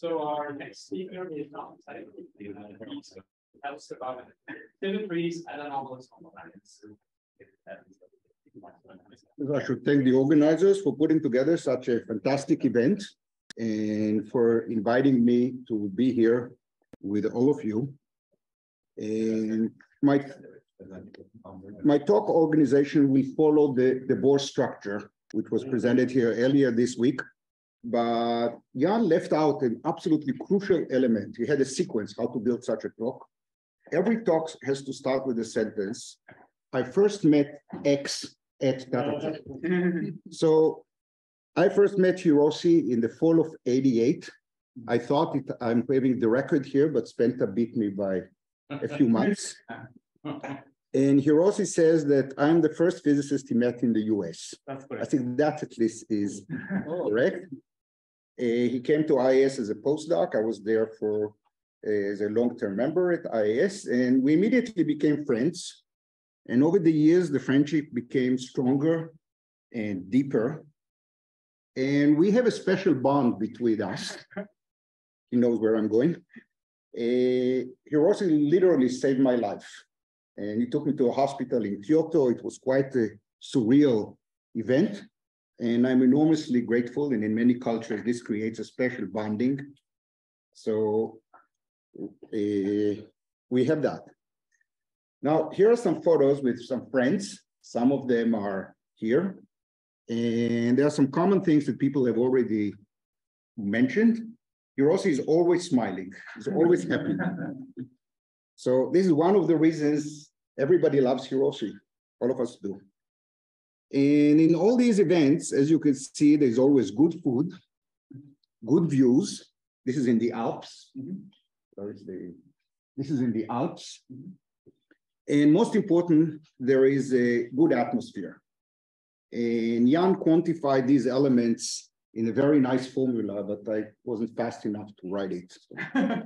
So our next speaker is Untitled Chapter. Tell us about Symmetries and Anomalies on the planets. I should thank the organizers for putting together such a fantastic event and for inviting me to be here with all of you. And my talk organization will follow the board structure, which was presented here earlier this week. But Jan left out an absolutely crucial element. He had a sequence how to build such a talk. Every talk has to start with a sentence. I first met X at data. So I first met Hiroshi in the fall of '88. I thought I'm having the record here, but Spenta beat me by a few months. And Hiroshi says that I'm the first physicist he met in the US. That's correct. I think that at least is correct. He came to IAS as a postdoc. I was there for as a long-term member at IAS, and we immediately became friends. And over the years, the friendship became stronger and deeper. And we have a special bond between us. He knows where I'm going. Hiroshi literally saved my life. And he took me to a hospital in Kyoto. It was quite a surreal event. And I'm enormously grateful. And in many cultures, this creates a special bonding. So we have that. Now, here are some photos with some friends. Some of them are here. And there are some common things that people have already mentioned. Hiroshi is always smiling. He's always happy. So this is one of the reasons everybody loves Hiroshi. All of us do. And in all these events, as you can see, there's always good food, good views. This is in the Alps. This is in the Alps. And most important, there is a good atmosphere. And Jan quantified these elements in a very nice formula, but I wasn't fast enough to write it. So.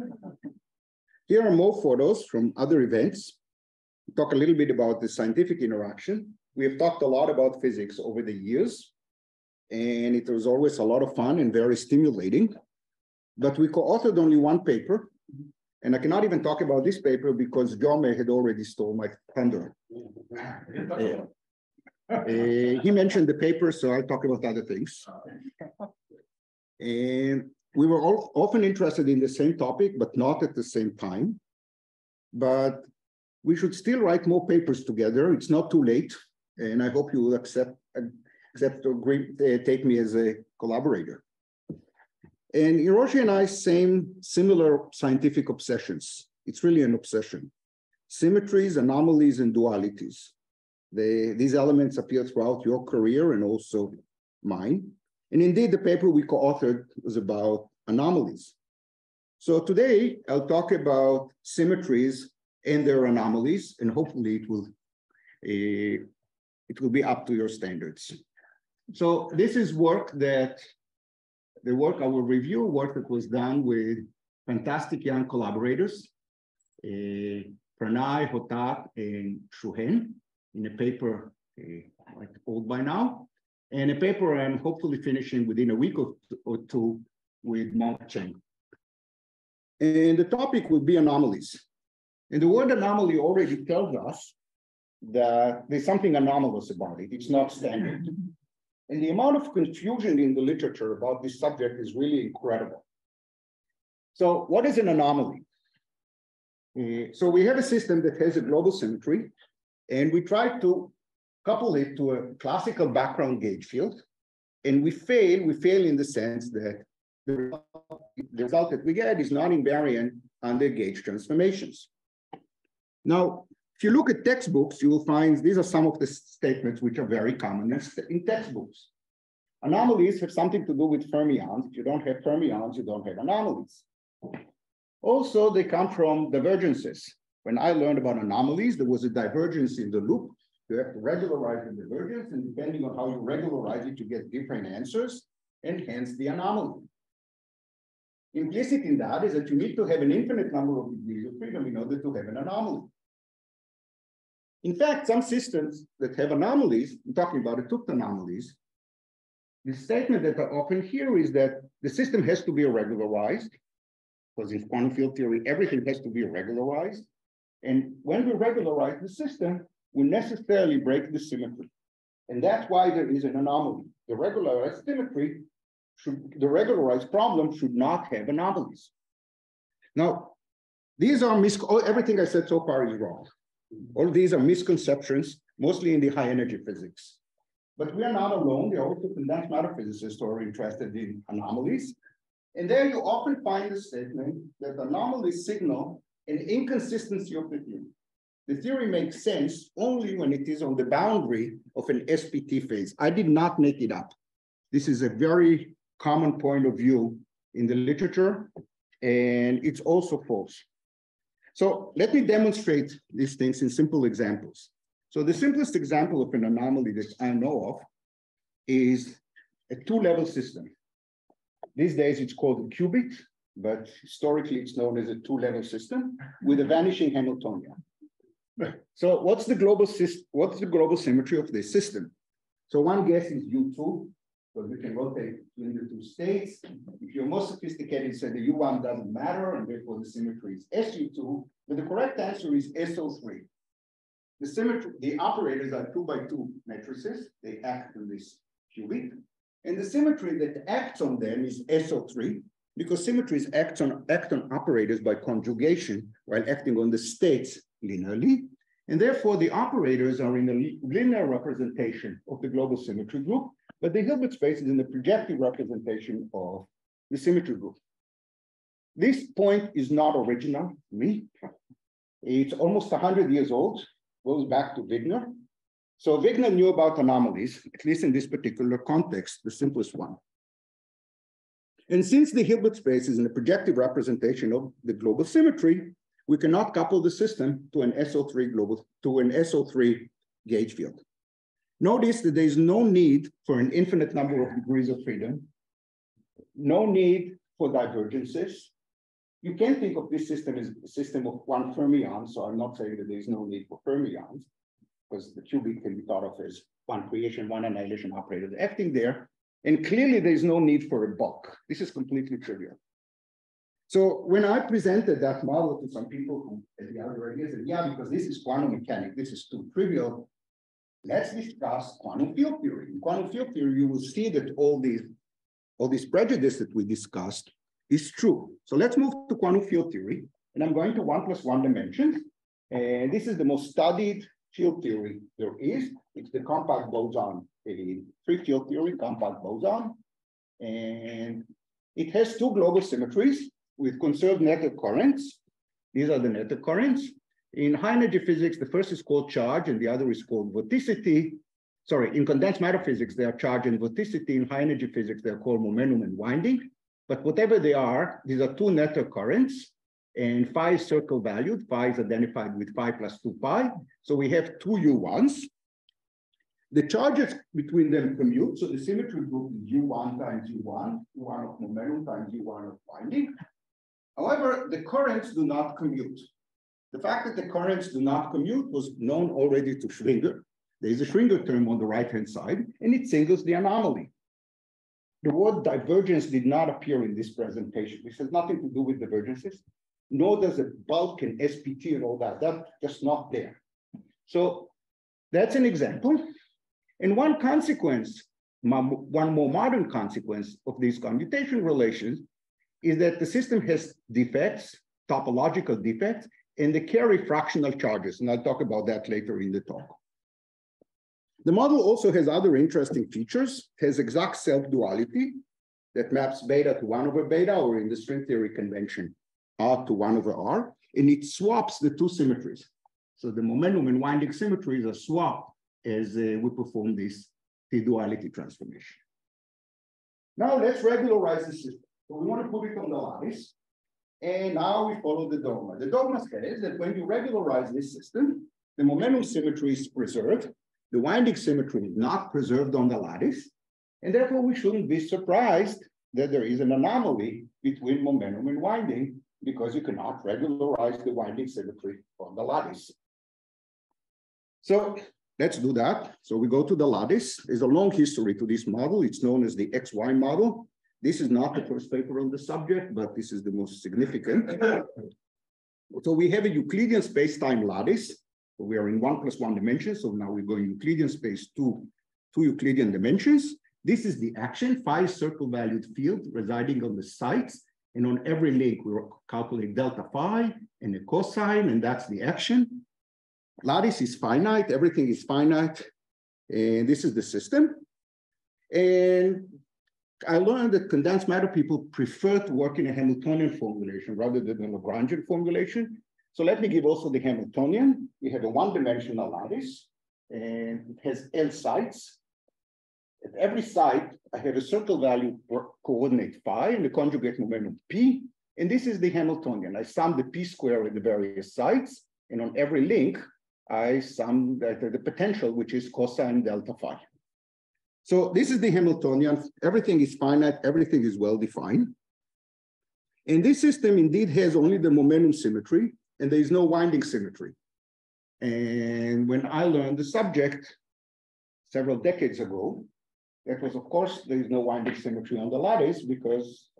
Here are more photos from other events. We'll talk a little bit about the scientific interaction. We have talked a lot about physics over the years, and it was always a lot of fun and very stimulating. But we co-authored only one paper, and I cannot even talk about this paper because Jaume had already stole my thunder. He mentioned the paper, so I'll talk about other things. And we were all often interested in the same topic, but not at the same time. But we should still write more papers together. It's not too late, and I hope you will accept or agree, take me as a collaborator. And Hiroshi and I, similar scientific obsessions. It's really an obsession. Symmetries, anomalies, and dualities. These elements appear throughout your career and also mine. And indeed, the paper we co-authored was about anomalies. So today, I'll talk about symmetries and their anomalies, and hopefully it will be up to your standards. So this is our review work that was done with fantastic young collaborators, Pranay, Hotak, and Shuhen, in a paper like old by now, and a paper I'm hopefully finishing within a week or two with Mark Cheng. And the topic will be anomalies. And the word anomaly already tells us that there's something anomalous about it. It's not standard. And the amount of confusion in the literature about this subject is really incredible. So what is an anomaly? So we have a system that has a global symmetry, and we try to couple it to a classical background gauge field. And we fail in the sense that the result that we get is non-invariant under gauge transformations. Now, if you look at textbooks, you will find these are some of the statements which are very common in textbooks. Anomalies have something to do with fermions. If you don't have fermions, you don't have anomalies. Also, they come from divergences. When I learned about anomalies, there was a divergence in the loop. You have to regularize the divergence, and depending on how you regularize it, you get different answers, and hence the anomaly. Implicit in that is that you need to have an infinite number of degrees of freedom in order to have an anomaly. In fact, some systems that have anomalies, I'm talking about the Tuft anomalies, the statement that I often hear is that the system has to be regularized, because in quantum field theory, everything has to be regularized. And when we regularize the system, we necessarily break the symmetry. And that's why there is an anomaly. The regularized symmetry the regularized problem should not have anomalies. Now, these are everything I said so far is wrong. All these are misconceptions, mostly in the high energy physics. But we are not alone. There are also condensed matter physicists who are interested in anomalies. And there you often find the statement that anomalies signal an inconsistency of the theory. The theory makes sense only when it is on the boundary of an SPT phase. I did not make it up. This is a very common point of view in the literature, and it's also false. So let me demonstrate these things in simple examples. So the simplest example of an anomaly that I know of is a two-level system. These days it's called a qubit, but historically it's known as a two-level system with a vanishing Hamiltonian. So what's the global symmetry of this system? So one guess is U2, because we can rotate between the two states. If you're more sophisticated, say the U1 doesn't matter, and therefore the symmetry is SU2, but the correct answer is SO3. The symmetry, the operators are 2 by 2 matrices. They act on this qubit. And the symmetry that acts on them is SO3, because symmetries act on operators by conjugation while acting on the states linearly. And therefore, the operators are in a linear representation of the global symmetry group, but the Hilbert space is in the projective representation of the symmetry group. This point is not original to me. It's almost 100 years old, goes back to Wigner. So Wigner knew about anomalies, at least in this particular context, the simplest one. And since the Hilbert space is in the projective representation of the global symmetry, we cannot couple the system to an SO3 gauge field. Notice that there is no need for an infinite number of degrees of freedom, no need for divergences. You can think of this system as a system of one fermion, so I'm not saying that there is no need for fermions, because the qubit can be thought of as one creation, one annihilation operator acting there. And clearly there is no need for a bulk. This is completely trivial. So when I presented that model to some people who at the other idea said, yeah, because this is quantum mechanics, this is too trivial. Let's discuss quantum field theory. In quantum field theory, you will see that all these prejudice that we discussed is true. So let's move to quantum field theory. And I'm going to 1 + 1 dimensions. And this is the most studied field theory there is. It's the compact boson, a free-field theory compact boson. And it has two global symmetries with conserved net occurrence. These are the net occurrence. In high energy physics, the first is called charge and the other is called vorticity. Sorry, in condensed matter physics, they are charge and vorticity. In high energy physics, they're called momentum and winding. But whatever they are, these are two net occurrence. And phi is circle valued. Phi is identified with phi + 2 pi. So we have two U1s. The charges between them commute. So the symmetry group is U1 times U1, U1 of momentum times U1 of winding. However, the currents do not commute. The fact that the currents do not commute was known already to Schwinger. There is a Schwinger term on the right-hand side, and it singles the anomaly. The word divergence did not appear in this presentation. This has nothing to do with divergences, nor does a bulk and SPT and all that. That's just not there. So that's an example. And one consequence, one more modern consequence of these commutation relations is that the system has defects, topological defects, and they carry fractional charges. And I'll talk about that later in the talk. The model also has other interesting features. It has exact self-duality that maps beta to 1 over beta, or in the string theory convention, R to 1 over R, and it swaps the two symmetries. So the momentum and winding symmetries are swapped as we perform this T-duality transformation. Now let's regularize the system. So we want to put it on the lattice, and now we follow the dogma. The dogma says that when you regularize this system, the momentum symmetry is preserved, the winding symmetry is not preserved on the lattice, and therefore we shouldn't be surprised that there is an anomaly between momentum and winding, because you cannot regularize the winding symmetry on the lattice. So let's do that. So we go to the lattice. There's a long history to this model. It's known as the XY model. This is not the first paper on the subject, but this is the most significant. So we have a Euclidean space-time lattice. So we are in 1+1 dimensions. So now we're going Euclidean space to 2 Euclidean dimensions. This is the action, phi circle-valued field residing on the sites. And on every link, we calculate delta phi and a cosine, and that's the action. Lattice is finite, everything is finite. And this is the system. And I learned that condensed matter people prefer to work in a Hamiltonian formulation rather than a Lagrangian formulation. So let me give also the Hamiltonian. We have a one-dimensional lattice, and it has L sites. At every site, I have a circle value coordinate phi and the conjugate momentum p. And this is the Hamiltonian. I sum the p square at the various sites. And on every link, I sum the potential, which is cosine delta phi. So this is the Hamiltonian. Everything is finite. Everything is well-defined. And this system indeed has only the momentum symmetry, and there is no winding symmetry. And when I learned the subject several decades ago, that was, of course, there is no winding symmetry on the lattice because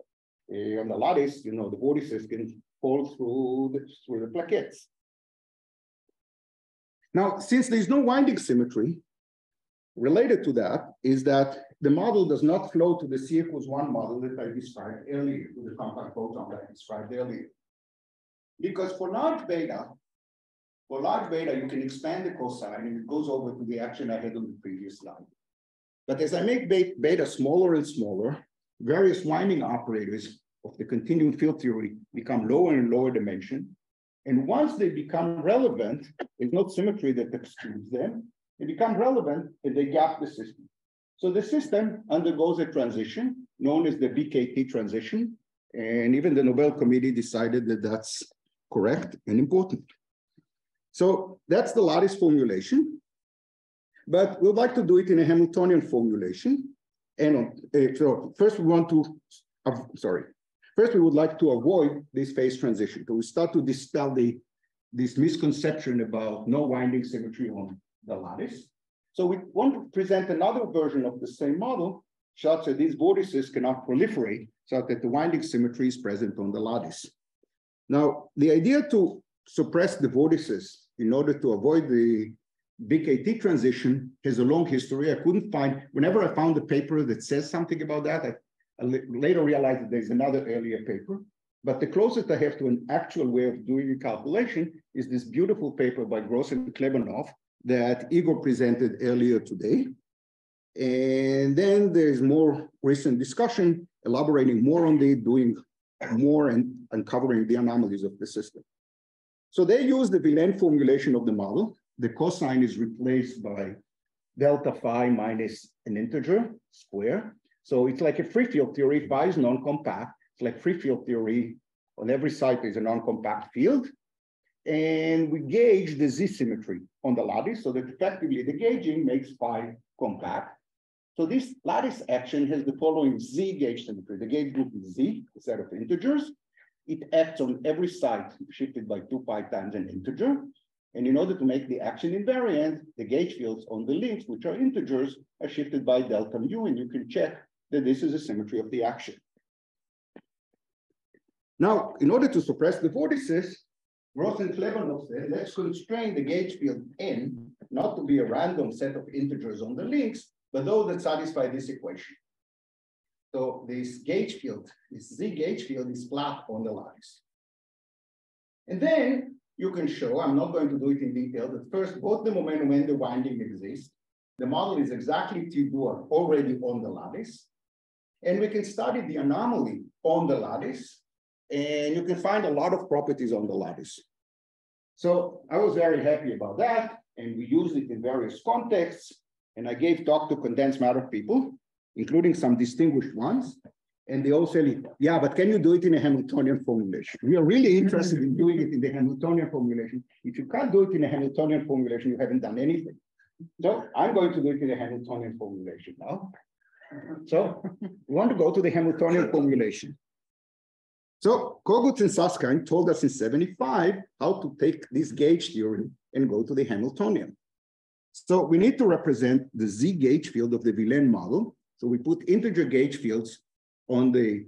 on the lattice, you know, the vortices can fall through the plaquettes. Now, since there is no winding symmetry, related to that is that the model does not flow to the C=1 model that I described earlier, to the compact photon that I described earlier. Because for large beta, you can expand the cosine and it goes over to the action I had on the previous slide. But as I make beta smaller and smaller, various winding operators of the continuum field theory become lower and lower dimension. And once they become relevant, there's no symmetry that excludes them. They become relevant and they gap the system. So the system undergoes a transition known as the BKT transition. And even the Nobel Committee decided that that's correct and important. So that's the lattice formulation. But we'd like to do it in a Hamiltonian formulation. And so first we want to, first we would like to avoid this phase transition. So we start to dispel this misconception about no winding symmetry on the lattice. So we want to present another version of the same model such that these vortices cannot proliferate so that the winding symmetry is present on the lattice. Now, the idea to suppress the vortices in order to avoid the BKT transition has a long history. I couldn't find, whenever I found a paper that says something about that, I later realized that there's another earlier paper. But the closest I have to an actual way of doing a calculation is this beautiful paper by Gross and Klebanov that Igor presented earlier today. And then there's more recent discussion, elaborating more on it, doing more and uncovering the anomalies of the system. So they use the Villain formulation of the model. The cosine is replaced by delta phi minus an integer square. So it's like a free field theory. Phi is non-compact. It's like free field theory. On every site is a non-compact field. And we gauge the Z symmetry on the lattice so that effectively the gauging makes phi compact. So this lattice action has the following Z gauge symmetry. The gauge group is Z, a set of integers. It acts on every site shifted by 2 pi times an integer. And in order to make the action invariant, the gauge fields on the links, which are integers, are shifted by delta mu, and you can check that this is a symmetry of the action. Now, in order to suppress the vortices, Gross and Klebanov said, let's constrain the gauge field N not to be a random set of integers on the links, but those that satisfy this equation. So this gauge field, this Z gauge field is flat on the lattice. And then you can show, I'm not going to do it in detail, that first both the momentum and the winding exist. The model is exactly T-dual already on the lattice. And we can study the anomaly on the lattice. And you can find a lot of properties on the lattice. So I was very happy about that. And we used it in various contexts. And I gave talk to condensed matter people, including some distinguished ones. And they all said, yeah, but can you do it in a Hamiltonian formulation? We are really interested in doing it in the Hamiltonian formulation. If you can't do it in a Hamiltonian formulation, you haven't done anything. So I'm going to do it in a Hamiltonian formulation now. So we want to go to the Hamiltonian formulation. So Kogut and Susskind told us in 75 how to take this gauge theory and go to the Hamiltonian. So we need to represent the Z gauge field of the Villain model. So we put integer gauge fields on the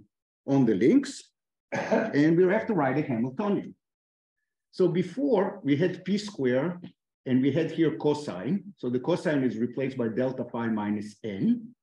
links, and we have to write a Hamiltonian. So before we had p squared, and we had here cosine. So the cosine is replaced by delta phi minus n.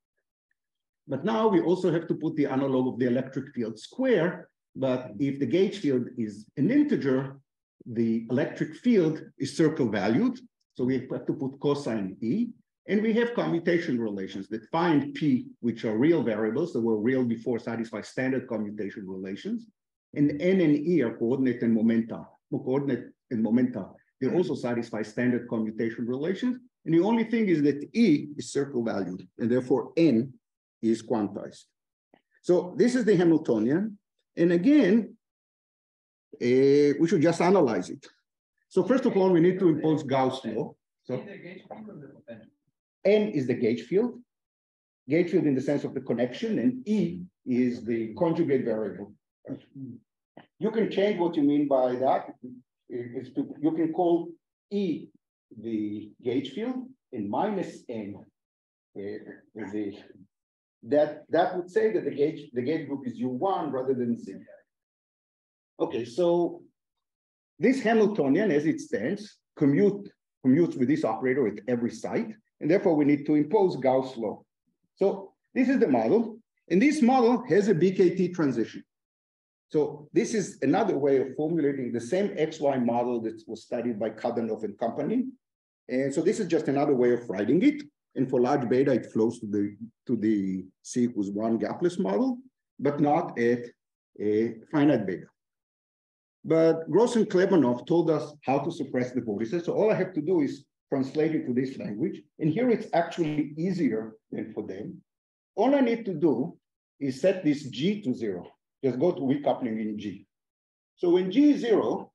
But now we also have to put the analog of the electric field square. But if the gauge field is an integer, the electric field is circle valued. So we have to put cosine E. And we have commutation relations that find P, which are real variables that were real before, satisfy standard commutation relations. And N and E are coordinate and momenta. They also satisfy standard commutation relations. And the only thing is that E is circle valued, and therefore N is quantized. So this is the Hamiltonian. And again, we should just analyze it. So first of all, we need to impose Gauss law. So N is the gauge field in the sense of the connection, and E is the conjugate variable. You can change what you mean by that. You can call E the gauge field, and minus N that would say that the gauge group is U1 rather than Z. Okay, so this Hamiltonian, as it stands, commutes with this operator at every site, and therefore we need to impose Gauss law. So this is the model, and this model has a BKT transition. So this is another way of formulating the same XY model that was studied by Kadanoff and company. And so this is just another way of writing it. And for large beta, it flows to the C equals 1 gapless model, but not at a finite beta. But Gross and Klebanov told us how to suppress the vortices. So all I have to do is translate it to this language. And here it's actually easier than for them. All I need to do is set this G to 0. Just go to recoupling in G. So when G is 0,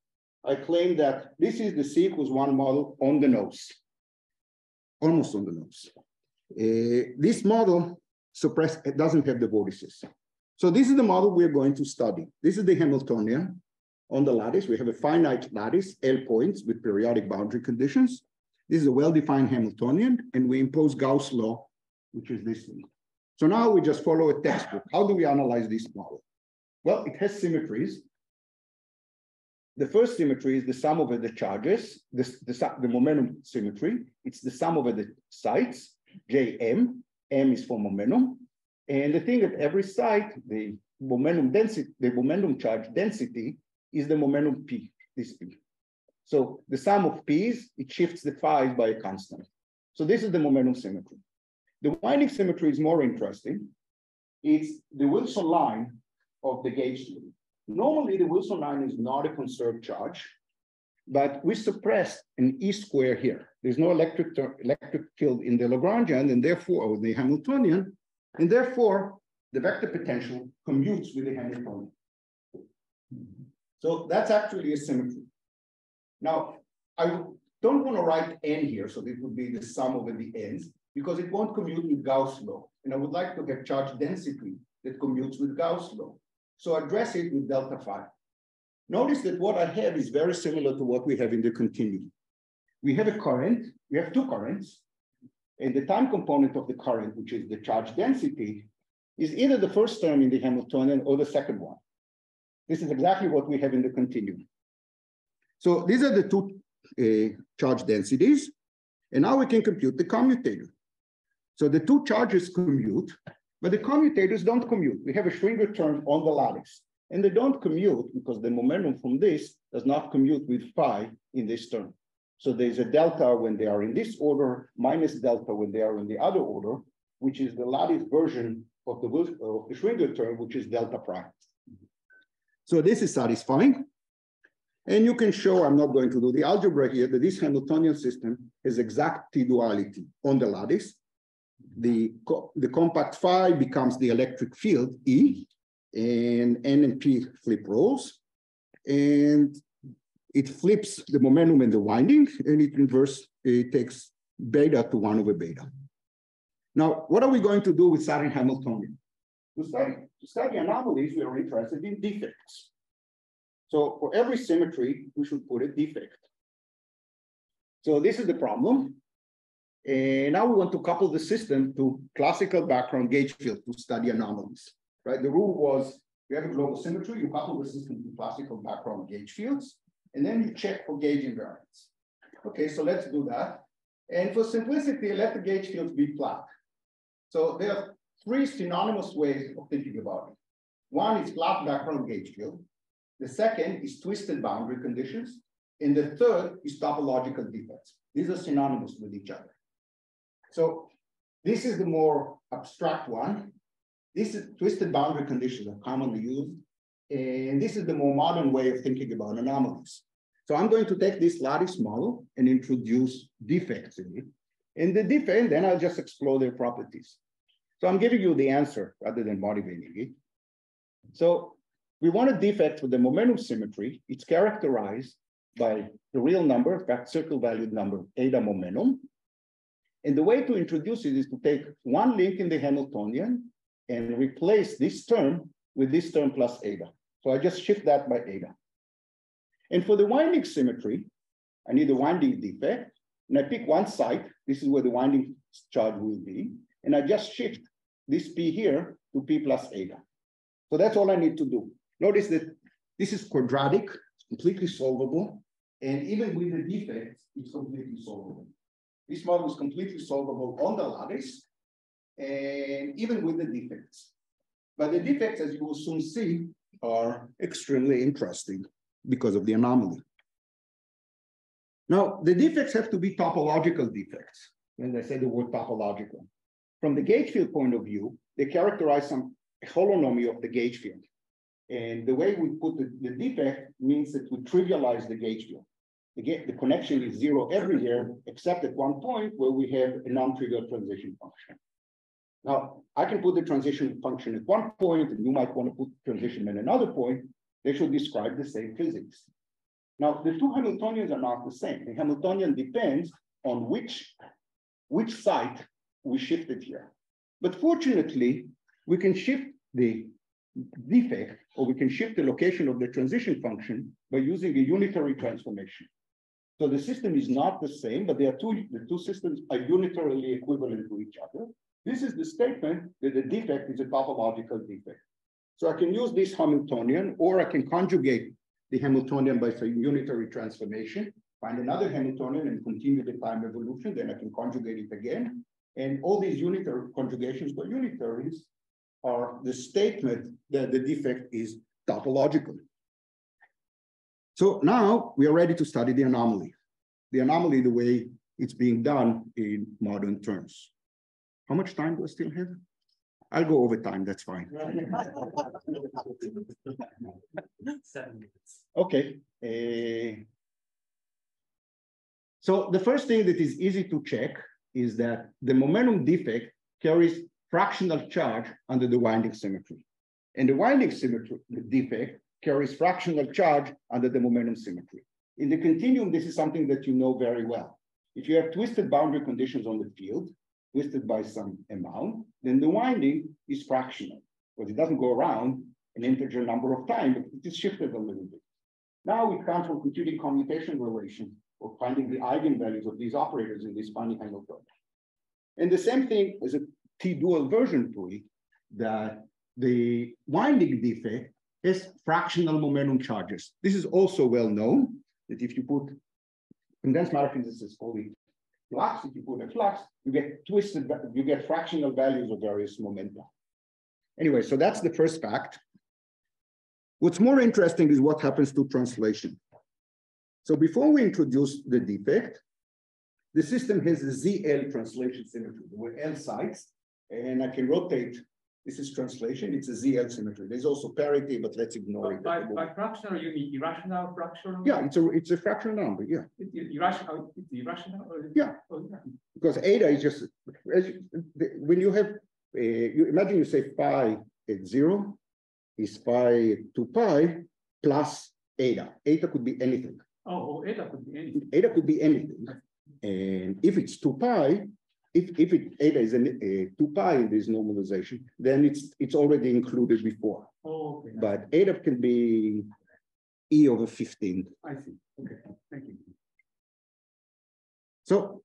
I claim that this is the C equals 1 model on the nose, almost on the nose. This model doesn't have the vortices. So this is the model we're going to study. This is the Hamiltonian on the lattice. We have a finite lattice, L points with periodic boundary conditions. This is a well-defined Hamiltonian, and we impose Gauss law, which is this thing. So now we just follow a textbook. How do we analyze this model? Well, it has symmetries. The first symmetry is the sum over the charges, the momentum symmetry. It's the sum over the sites, Jm. M is for momentum. And the thing at every site, the momentum density, the momentum charge density is the momentum P, this P. So the sum of P's, it shifts the phi's by a constant. So this is the momentum symmetry. The winding symmetry is more interesting. It's the Wilson line of the gauge field. Normally, the Wilson line is not a conserved charge, but we suppressed an E square here. There's no electric field in the Lagrangian, and therefore, or the Hamiltonian, and therefore, the vector potential commutes with the Hamiltonian. So that's actually a symmetry. Now, I don't want to write N here, so this would be the sum over the N's, because it won't commute with Gauss law. And I would like to have charge density that commutes with Gauss law. So address it with delta phi. Notice that what I have is very similar to what we have in the continuum. We have a current, we have two currents, and the time component of the current, which is the charge density, is either the first term in the Hamiltonian or the second one. This is exactly what we have in the continuum. So these are the two charge densities, and now we can compute the commutator. So the two charges commute, but the commutators don't commute. We have a Schwinger term on the lattice, and they don't commute because the momentum from this does not commute with phi in this term. So there's a delta when they are in this order, minus delta when they are in the other order, which is the lattice version of the Schwinger term, which is delta prime. So this is satisfying. And you can show, I'm not going to do the algebra here, that this Hamiltonian system has exact T-duality on the lattice. The compact phi becomes the electric field, E, and N and P flip roles. And it flips the momentum and the winding, and it takes beta to 1 over beta. Now, what are we going to do with studying Hamiltonian? To study anomalies, we are interested in defects. So for every symmetry, we should put a defect. So this is the problem. And now we want to couple the system to classical background gauge field to study anomalies. right? The rule was you have a global symmetry, you couple the system to classical background gauge fields, and then you check for gauge invariance. Okay, so let's do that. And for simplicity, let the gauge fields be flat. So there are three synonymous ways of thinking about it. One is flat background gauge field. The second is twisted boundary conditions. And the third is topological defects. These are synonymous with each other. So this is the more abstract one. This is twisted boundary conditions are commonly used. And this is the more modern way of thinking about anomalies. So I'm going to take this lattice model and introduce defects in it. And the defect, then I'll just explore their properties. So I'm giving you the answer rather than motivating it. So we want a defect with the momentum symmetry. It's characterized by the real number, in fact, circle valued number, eta momentum. And the way to introduce it is to take one link in the Hamiltonian and replace this term with this term plus eta. So I just shift that by eta. And for the winding symmetry, I need a winding defect. And I pick one site. This is where the winding charge will be. And I just shift this P here to P plus eta. So that's all I need to do. Notice that this is quadratic, it's completely solvable. And even with the defects, it's completely solvable. This model is completely solvable on the lattice and even with the defects. But the defects, as you will soon see, are extremely interesting because of the anomaly. Now, the defects have to be topological defects. When I say the word topological. From the gauge field point of view, they characterize some holonomy of the gauge field. And the way we put the defect means that we trivialize the gauge field. The connection is zero everywhere, except at one point where we have a non-trivial transition function. Now, I can put the transition function at one point, and you might want to put transition at another point. They should describe the same physics. Now, the two Hamiltonians are not the same. The Hamiltonian depends on which site we shifted here. But fortunately, we can shift the defect, or we can shift the location of the transition function by using a unitary transformation. So the system is not the same, but the two systems are unitarily equivalent to each other. This is the statement that the defect is a topological defect. So I can use this Hamiltonian, or I can conjugate the Hamiltonian by saying unitary transformation, find another Hamiltonian and continue the time evolution, then I can conjugate it again. And all these unitary conjugations by unitaries are the statement that the defect is topological. So now we are ready to study the anomaly. The anomaly, the way it's being done in modern terms. How much time do I still have? I'll go over time, that's fine. 7 minutes. Okay. So the first thing that is easy to check is that the momentum defect carries fractional charge under the winding symmetry. And the winding symmetry defect carries fractional charge under the momentum symmetry. In the continuum, this is something that you know very well. If you have twisted boundary conditions on the field, twisted by some amount, then the winding is fractional, because it doesn't go around an integer number of times, but it is shifted a little bit. Now we come from computing commutation relation, or finding the eigenvalues of these operators in this Fanny Hamiltonian. And the same thing is a T-dual version to it, that the winding defect has fractional momentum charges. This is also well known, that if you put condensed matter physicists call it flux, if you put a flux, you get twisted, you get fractional values of various momenta. Anyway, so that's the first fact. What's more interesting is what happens to translation. So before we introduce the defect, the system has a ZL translation symmetry. There were L sites, and I can rotate. This is translation. It's a ZL symmetry. There's also parity, but let's ignore it. By fractional, you mean irrational fractional? Yeah, it's a fractional number. Yeah. It's irrational. It's irrational. Or yeah. Oh, yeah. Because eta is just when you have you imagine you say phi at 0 is phi at 2 pi plus eta. Eta could be anything. Oh, eta could be anything. Eta could be anything. And if it's 2 pi, if eta is 2 pi in this normalization, then it's already included before. Oh, okay. But eta can be E over 15. I see. Okay, thank you. So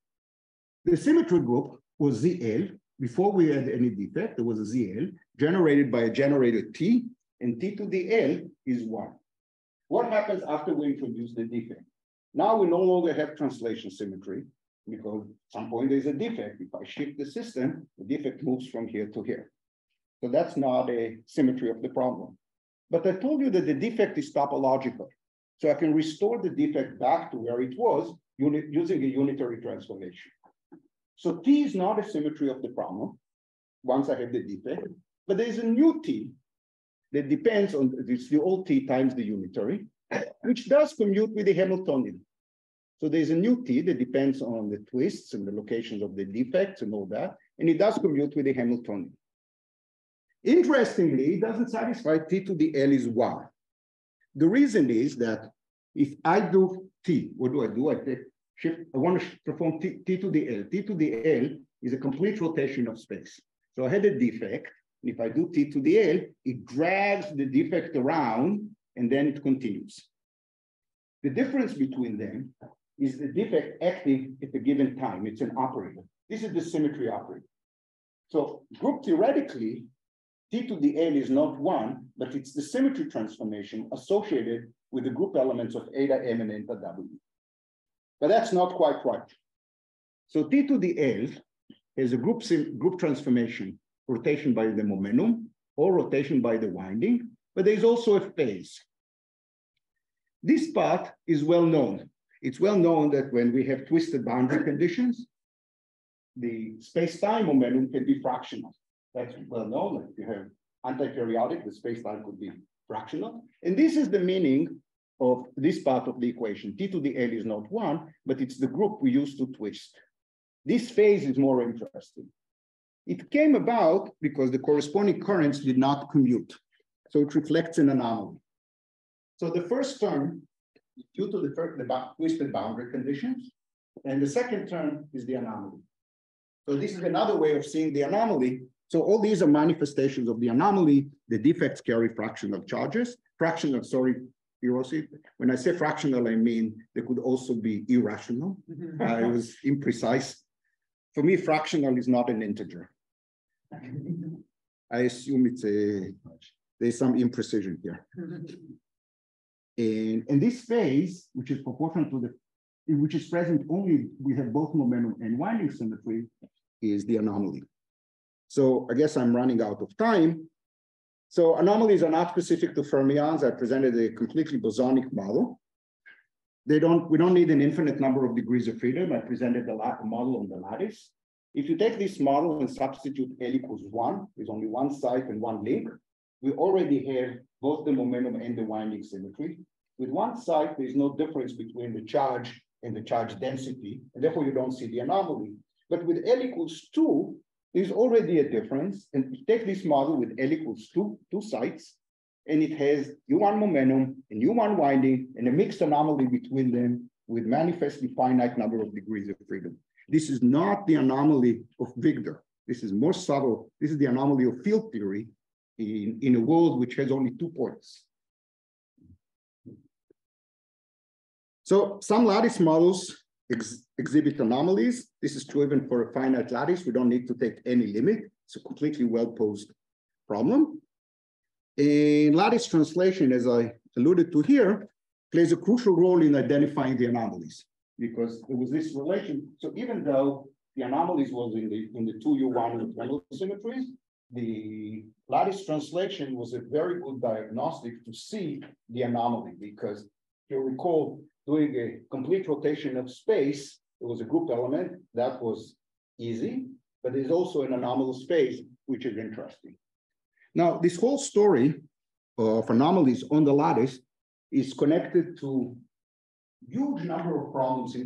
the symmetry group was ZL. before we had any defect, there was a ZL generated by a generator T, and T to the L is 1. What happens after we introduce the defect? Now we no longer have translation symmetry, because at some point there's a defect. If I shift the system, the defect moves from here to here. So that's not a symmetry of the problem. But I told you that the defect is topological. So I can restore the defect back to where it was using a unitary transformation. So T is not a symmetry of the problem once I have the defect, but there's a new T that depends on, it's the old T times the unitary, which does commute with the Hamiltonian. So there's a new T that depends on the twists and the locations of the defects and all that, and it does commute with the Hamiltonian. Interestingly, it doesn't satisfy T to the L is 1. The reason is that if I do T, what do? I take shift, I want to perform T to the L. T to the L is a complete rotation of space. So I had a defect, and if I do T to the L, it drags the defect around, and then it continues. The difference between them is the defect acting at a given time. It's an operator. This is the symmetry operator. So group theoretically, T to the L is not 1, but it's the symmetry transformation associated with the group elements of eta M and eta W. But that's not quite right. So T to the L is a group transformation, rotation by the momentum or rotation by the winding, but there's also a phase. This part is well known. It's well known that when we have twisted boundary conditions, the space-time momentum can be fractional. That's well known. Like if you have anti-periodic, the space-time could be fractional. And this is the meaning of this part of the equation. T to the L is not 1, but it's the group we use to twist. This phase is more interesting. It came about because the corresponding currents did not commute. So it reflects an anomaly. So the first term is due to the twisted boundary conditions, and the second term is the anomaly. So this is another way of seeing the anomaly. So all these are manifestations of the anomaly. The defects carry fractional charges. Fractional, sorry, Hiroshi. When I say fractional, I mean they could also be irrational. I was imprecise. For me, fractional is not an integer. I assume there's some imprecision here. And this phase, which is proportional to which is present only, we have both momentum and winding symmetry, is the anomaly. So I guess I'm running out of time. So anomalies are not specific to fermions. I presented a completely bosonic model. We don't need an infinite number of degrees of freedom. I presented the model on the lattice. If you take this model and substitute L equals 1, there's only one site and one link, we already have both the momentum and the winding symmetry. With one site, there's no difference between the charge and the charge density, and therefore you don't see the anomaly. But with L equals 2, there's already a difference. And you take this model with L equals 2 sites, and it has U1 momentum and U1 winding and a mixed anomaly between them with manifestly finite number of degrees of freedom. This is not the anomaly of Wigner. This is more subtle. This is the anomaly of field theory in a world which has only 2 points. So some lattice models exhibit anomalies. This is true even for a finite lattice. We don't need to take any limit. It's a completely well-posed problem. And lattice translation, as I alluded to here, plays a crucial role in identifying the anomalies, because there was this relation. So even though the anomalies was in the 2U1 and Reynolds symmetries, the lattice translation was a very good diagnostic to see the anomaly, because if you recall, doing a complete rotation of space, it was a group element that was easy, but there's also an anomalous phase, which is interesting. Now, this whole story of anomalies on the lattice is connected to huge number of problems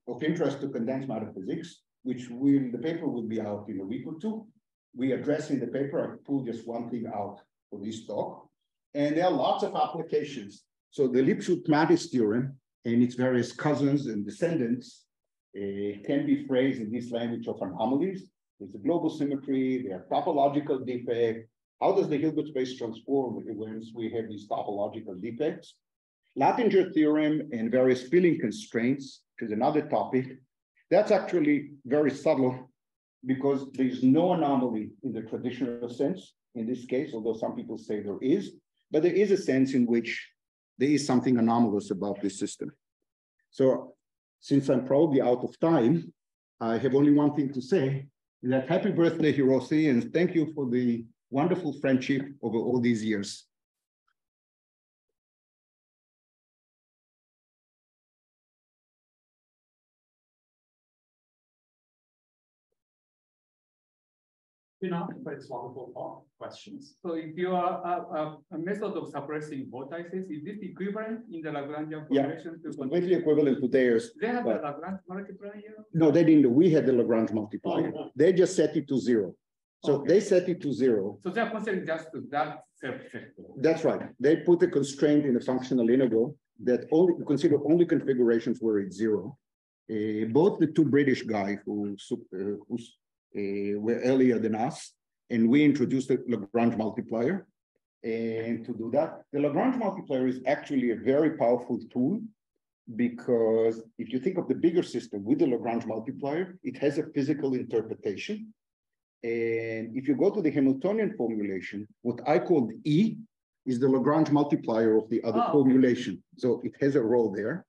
of interest to condensed matter physics, which the paper will be out in a week or 2. We address in the paper, I pulled just one thing out for this talk, and there are lots of applications. So the Lipschutz-Mattis theorem and its various cousins and descendants can be phrased in this language of anomalies. There's a global symmetry, there are topological defects. How does the Hilbert space transform when we have these topological defects? Lattinger theorem and various filling constraints, which is another topic. That's actually very subtle. because there is no anomaly in the traditional sense in this case, although some people say there is, but there is a sense in which there is something anomalous about this system. So since I'm probably out of time, I have only one thing to say, that happy birthday, Hiroshi, and thank you for the wonderful friendship over all these years. For this wonderful questions. So if you are a method of suppressing vortices, is this equivalent in the Lagrangian formulation? It's completely equivalent to theirs. They have a Lagrange multiplier? No, they didn't. We had the Lagrange multiplier. Oh. They just set it to 0. So Okay. they set it to 0. So they are considering just that self-effective. That's right. They put a constraint in the functional integral that only consider only configurations where it's 0. Both the two British guys who were earlier than us, and we introduced the Lagrange multiplier. And to do that, the Lagrange multiplier is actually a very powerful tool, because if you think of the bigger system with the Lagrange multiplier, it has a physical interpretation. And if you go to the Hamiltonian formulation, what I called E is the Lagrange multiplier of the other formulation. So it has a role there.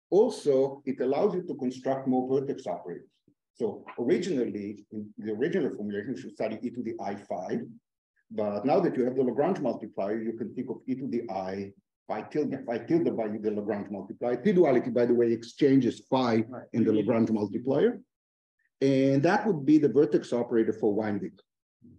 Also, it allows you to construct more vertex operators. So originally, in the original formulation, you should study e to the I5. But now that you have the Lagrange multiplier, you can think of e to the I phi tilde by the Lagrange multiplier. T-duality, by the way, exchanges phi in the Lagrange multiplier. And that would be the vertex operator for winding.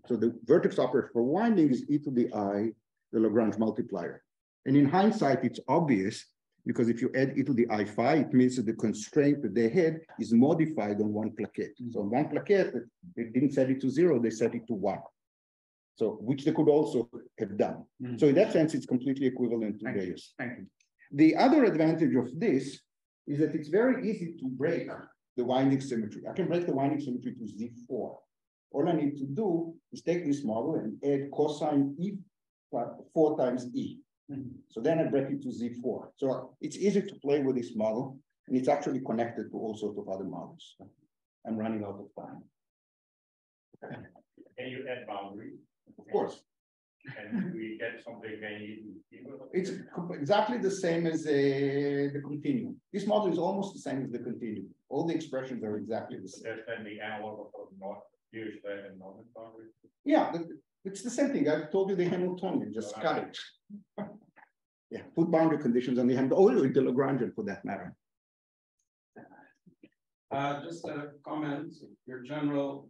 So the vertex operator for winding is e to the I, the Lagrange multiplier. And in hindsight, it's obvious, because if you add e to the I phi, it means that the constraint that they had is modified on one plaquette. So on one plaquette, they didn't set it to 0, they set it to 1. So, which they could also have done. So in that sense, it's completely equivalent to theirs. Thank you. The other advantage of this is that it's very easy to break the winding symmetry. I can break the winding symmetry to Z4. All I need to do is take this model and add cosine E 4 times E. So then I break it to Z4. So it's easy to play with this model, and it's actually connected to all sorts of other models. I'm running out of time. Can you add boundaries? Of course. And we get something It's exactly the same as the continuum. This model is almost the same as the continuum. All the expressions are exactly the same. There's then the analog of not used and non boundary. Yeah, it's the same thing. I told you the Hamiltonian, just cut it. Yeah, put boundary conditions on the Hamiltonian, or the Lagrangian for that matter. Just a comment, your general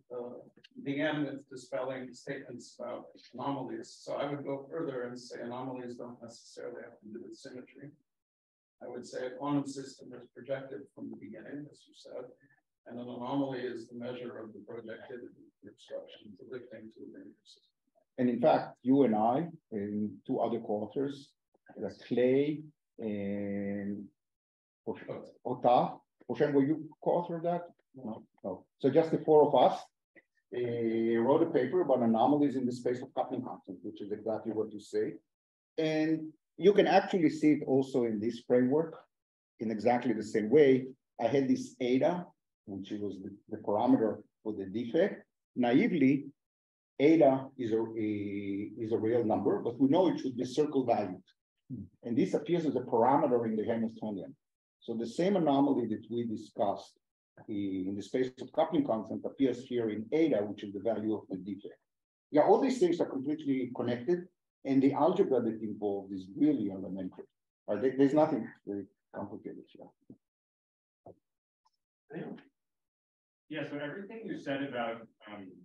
began with dispelling statements about anomalies. So I would go further and say anomalies don't necessarily have to do with symmetry. I would say a quantum system is projected from the beginning, as you said, and an anomaly is the measure of the projectivity, the obstruction, the lifting to the linear system. And in fact, you and I and two other co-authors, Clay and Ota. Hoshem, were you co-author of that? No. No. So just the four of us wrote a paper about anomalies in the space of coupling constant, which is exactly what you say. And you can actually see it also in this framework in exactly the same way. I had this eta, which was the parameter for the defect. Naively, eta is a real number, but we know it should be circle valued. And this appears as a parameter in the Hamiltonian. So the same anomaly that we discussed in the space of coupling constant appears here in eta, which is the value of the defect. Yeah, all these things are completely connected, and the algebra that involved is really elementary. There's nothing very complicated here. Yeah, so everything you said about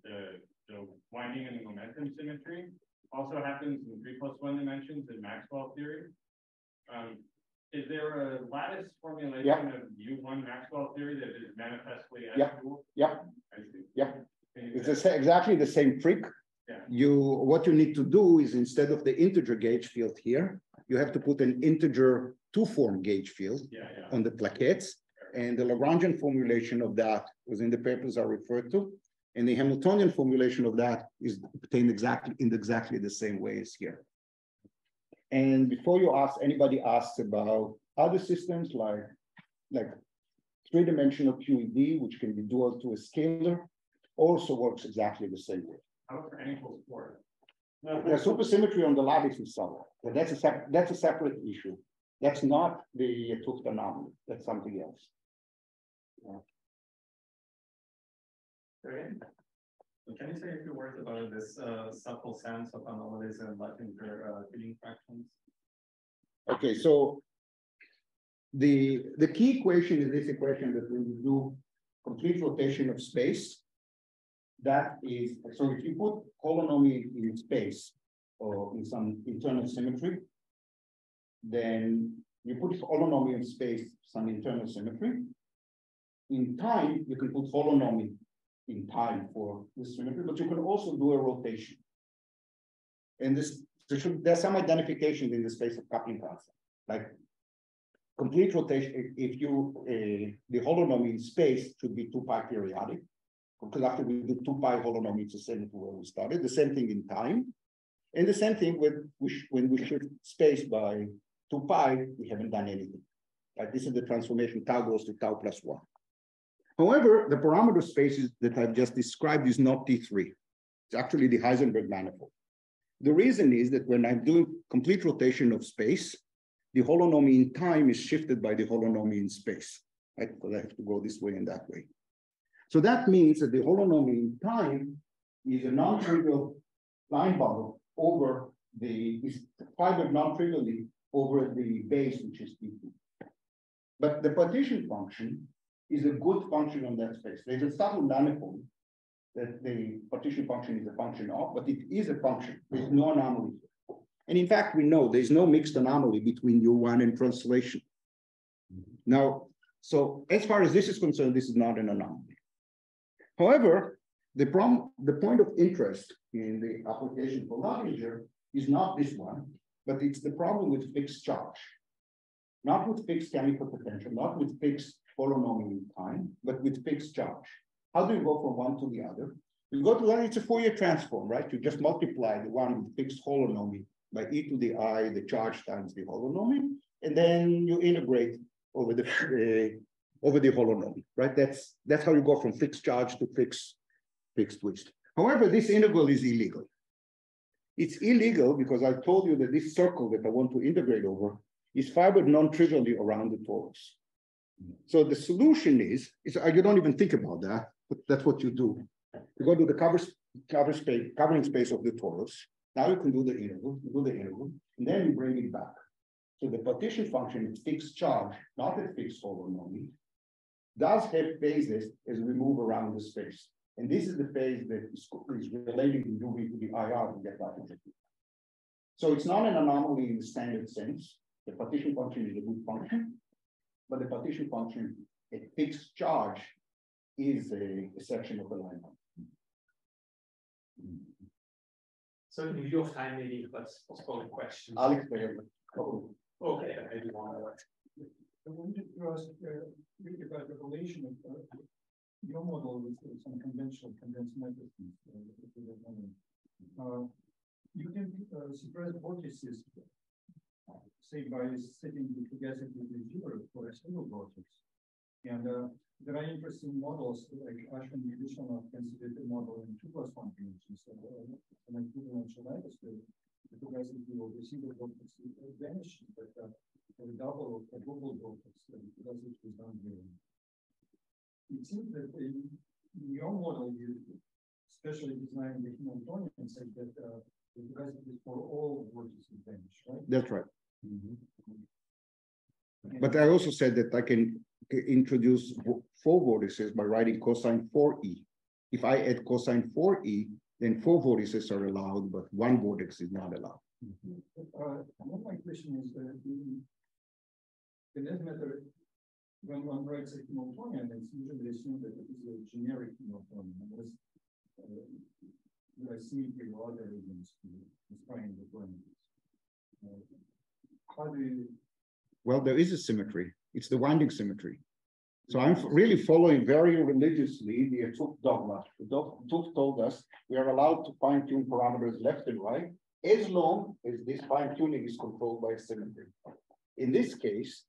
the winding and the momentum symmetry also happens in 3+1 dimensions in Maxwell theory. Is there a lattice formulation of U1 Maxwell theory that is manifestly S-dual? Yeah. It's exactly the same trick. Yeah. What you need to do is, instead of the integer gauge field here, you have to put an integer two-form gauge field on the plaquettes. And the Lagrangian formulation of that was in the papers I referred to. And the Hamiltonian formulation of that is obtained in exactly the same way as here. And before you ask, anybody asks about other systems like three-dimensional QED, which can be dual to a scalar. also works exactly the same way. How about for n equals 4? The supersymmetry on the lattice is solid, but that's a separate issue. That's not the Tuft anomaly. That's something else. Can you say a few words about this subtle sense of anomalies and Latin filling fractions? Okay, so the key equation is this equation that when you do complete rotation of space, that is, so if you put holonomy in space or in some internal symmetry, then you put holonomy in space, some internal symmetry. In time, you can put holonomy in time for this symmetry, but you can also do a rotation. And there's some identification in the space of coupling constant, like complete rotation. If you the holonomy in space should be 2π periodic, because after we do 2π holonomy, it's the same as where we started. The same thing in time, and the same thing when we shift space by 2π, we haven't done anything. Right? This is the transformation tau goes to tau plus 1. However, the parameter space that I've just described is not T3. It's actually the Heisenberg manifold. The reason is that when I'm doing complete rotation of space, the holonomy in time is shifted by the holonomy in space, right? Because I have to go this way and that way. So that means that the holonomy in time is a non-trivial line bubble over is fibered non-trivially over the base, which is T2. But the partition function is a good function on that space. There's a subtle manifold that the partition function is a function of, but it is a function. There's no anomaly. And in fact, we know there's no mixed anomaly between U1 and translation. Now, so as far as this is concerned, this is not an anomaly. However, the point of interest in the application for Lagrangian is not this one, but it's the problem with fixed charge. Not with fixed chemical potential, not with fixed holonomy in time, but with fixed charge. How do you go from one to the other? You go to it's a Fourier transform, right? You just multiply the one with fixed holonomy by e to the I, the charge times the holonomy, and then you integrate over the holonomy, right? That's how you go from fixed charge to fixed twist. However, this integral is illegal. It's illegal because I told you that this circle that I want to integrate over is fibered non-trivially around the torus. So the solution is you don't even think about that, but that's what you do. You go to the covering space of the torus. Now you can do the integral, and then you bring it back. So the partition function is fixed charge, not a fixed holonomy, does have phases as we move around the space. And this is the phase that is relating to UV to the IR to get that. So it's not an anomaly in the standard sense. The partition function is a good function, but the partition function at fixed charge is a section of the line. So in view of time, maybe let's postpone questions. I'll explain. Okay, maybe one more. I wanted to ask about the relation of your model with some conventional condensed methods. You can suppress vortices, say by setting the fugacity to 0 for a single vortex. And there are interesting models like Ashwin Yudhishanov considered a model in 2+1 dimensions. So an two-dimensional lattice, the fugacity of the single vortex vanishes, but for the double or quadruple vortex, the fugacity is down here. It seems that in your model, you especially designed the Hamiltonian and said that the fugacity is for all vortices vanish, right? That's right. But I also said that I can introduce 4 vortices by writing cosine 4e. If I add cosine 4e, then 4 vortices are allowed, but 1 vortex is not allowed. My question is that the net matter, when one writes a Hamiltonian, it's usually assumed that it is a generic Hamiltonian, unless there are symmetry or other reasons to describe the parameters. How do you? Well, there is a symmetry. It's the winding symmetry. So I'm really following very religiously the Tuft dogma. Tuft told us we are allowed to fine-tune parameters left and right as long as this fine-tuning is controlled by a symmetry. In this case,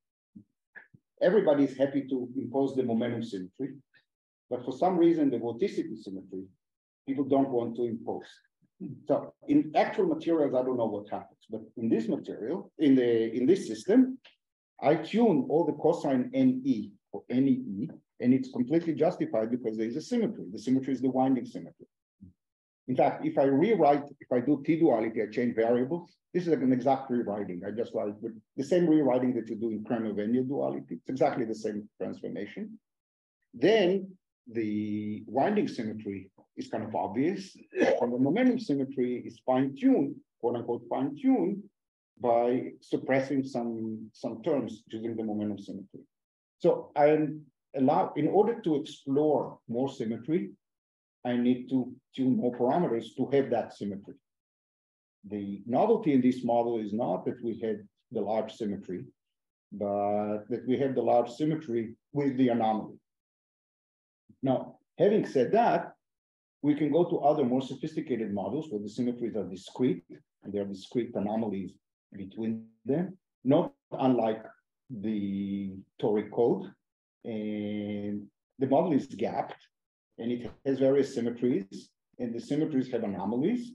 everybody is happy to impose the momentum symmetry. But for some reason, the vorticity symmetry, people don't want to impose. So in actual materials, I don't know what happens, but in this material, in this system, I tune all the cosine NE for NE, and it's completely justified because there is a symmetry. The symmetry is the winding symmetry. In fact, if I do T-duality, I change variables. This is an exact rewriting. I just write with the same rewriting that you do in Kramer-Venier duality. It's exactly the same transformation. Then the winding symmetry is kind of obvious, and the momentum symmetry is fine-tuned, quote unquote fine-tuned, by suppressing some terms using the momentum symmetry. So in order to explore more symmetry, I need to tune more parameters to have that symmetry. The novelty in this model is not that we had the large symmetry, but that we have the large symmetry with the anomaly. Now, having said that, we can go to other more sophisticated models where the symmetries are discrete, and there are discrete anomalies between them, not unlike the toric code. And the model is gapped, and it has various symmetries, and the symmetries have anomalies.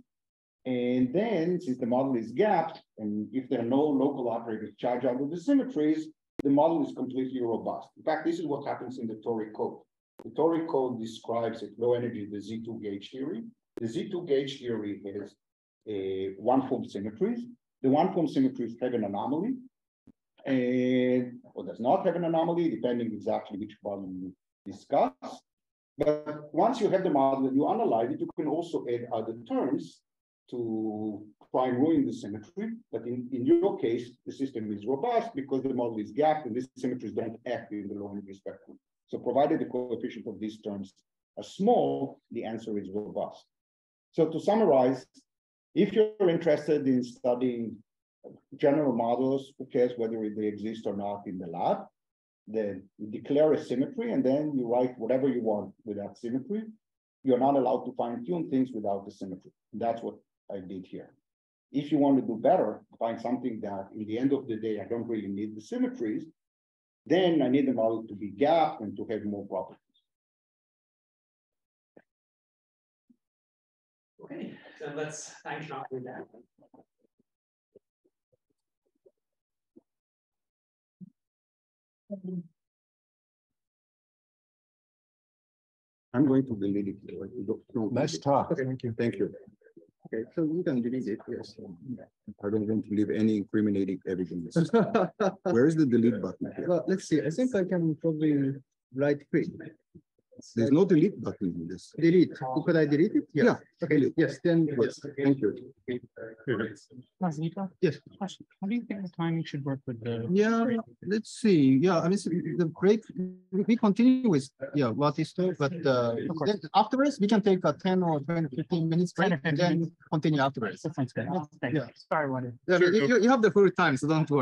And then, since the model is gapped, and if there are no local operators charged out of the symmetries, the model is completely robust. In fact, this is what happens in the toric code. The toric code describes at low energy the Z2 gauge theory. The Z2 gauge theory has one-form symmetries. The one-form symmetries have an anomaly, or does not have an anomaly, depending exactly which model you discuss. But once you have the model and you analyze it, you can also add other terms to try and ruin the symmetry. But in your case, the system is robust because the model is gapped and these symmetries don't act in the low energy spectrum. So provided the coefficient of these terms are small, the answer is robust. So to summarize, if you're interested in studying general models, who cares whether they exist or not in the lab, then you declare a symmetry and then you write whatever you want with that symmetry. You're not allowed to fine-tune things without the symmetry. That's what I did here. If you want to do better, find something that in the end of the day, I don't really need the symmetries, then I need the model to be gapped and to have more properties. Okay, so let's thank Jean for that. I'm going to delete it. Nice talk. Thank you. Thank you. Okay, so we can delete it. Yes. I don't want to leave any incriminating evidence. Where is the delete button here? Well, let's see. I think I can probably right click. There's no delete button in this. Delete. Could I delete it? Yeah. Okay. Yes. Then yes. Thank you. Yes. Question. How do you think the timing should work with the? Yeah. Let's see. Yeah. I mean, the break. We continue with Lattice, but then afterwards we can take a 10 or 20, 15 minutes break and then continue afterwards. That sounds good. Yeah. Sorry, what? Yeah, you have the full time, so don't worry.